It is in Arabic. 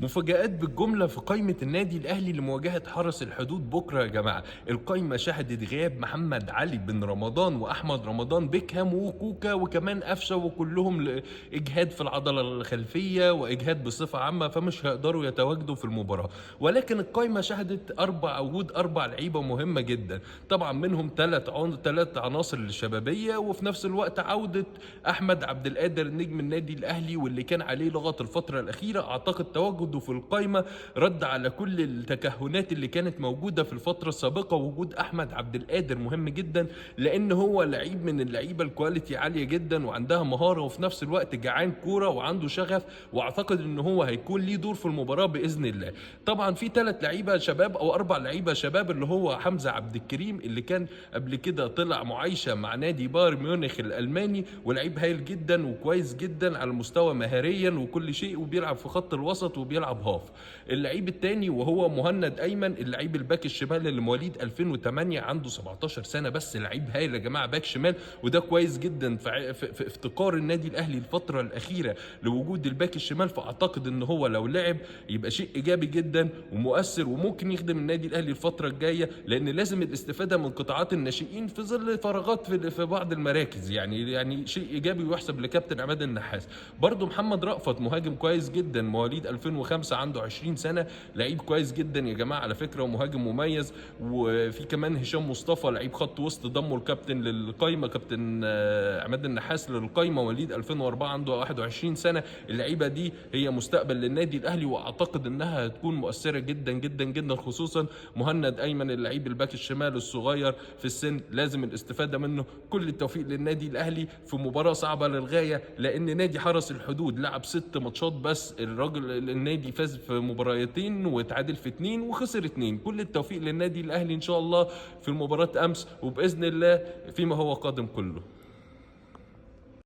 مفاجآت بالجملة في قائمة النادي الأهلي لمواجهة حرس الحدود بكرة يا جماعة. القائمة شهدت غياب محمد علي بن رمضان وأحمد رمضان بيكهام وكوكا وكمان قفشة، وكلهم إجهاد في العضلة الخلفية وإجهاد بصفة عامة، فمش هيقدروا يتواجدوا في المباراة. ولكن القائمة شهدت وجود أربع لعيبة مهمة جدا، طبعا منهم ثلاث عناصر الشبابية، وفي نفس الوقت عودة أحمد عبد القادر نجم النادي الأهلي واللي كان عليه لغط الفترة الأخيرة. أعتقد تواجده في القائمة رد على كل التكهنات اللي كانت موجودة في الفترة السابقة. وجود أحمد عبد القادر مهم جدا، لأن هو لعيب من اللعيبة الكواليتي عالية جدا وعندها مهارة، وفي نفس الوقت جعان كورة وعنده شغف، وأعتقد إن هو هيكون ليه دور في المباراة بإذن الله. طبعا في ثلاث لعيبة شباب أو أربع لعيبة شباب، اللي هو حمزة عبد الكريم اللي كان قبل كده طلع معايشة مع نادي بايرن ميونخ الألماني، ولعيب هايل جدا وكويس جدا على المستوى مهاريا وكل شيء، وبيلعب في خط الوسط وبيلعب هاف. اللعيب الثاني وهو مهند ايمن، اللعيب الباك الشمال اللي مواليد 2008، عنده 17 سنه بس، لعيب هايل يا جماعه باك شمال، وده كويس جدا في افتقار النادي الاهلي الفتره الاخيره لوجود الباك الشمال. فاعتقد ان هو لو لعب يبقى شيء ايجابي جدا ومؤثر، وممكن يخدم النادي الاهلي الفتره الجايه، لان لازم الاستفاده من قطاعات الناشئين في ظل فراغات في بعض المراكز. يعني شيء ايجابي ويحسب لكابتن عماد النحاس. برضو محمد رأفت مهاجم كويس جدا مواليد 2005، عنده 20 سنه، لعيب كويس جدا يا جماعه على فكره ومهاجم مميز. وفي كمان هشام مصطفى لعيب خط وسط ضمه الكابتن للقايمه، كابتن عماد النحاس للقايمه، مواليد 2004، عنده 21 سنه. اللعيبه دي هي مستقبل للنادي الاهلي، واعتقد انها هتكون مؤثره جدا جدا جدا، خصوصا مهند ايمن اللعيب الباك الشمال الصغير في السن، لازم الاستفاده منه. كل التوفيق للنادي الاهلي في مباراه صعبه للغايه، لان نادي حرس الحدود لعب 6 ماتشات بس، النادي فاز في مباراتين وتعادل في 2 وخسر 2. كل التوفيق للنادي الاهلي ان شاء الله في المباراه امس، وباذن الله فيما هو قادم كله.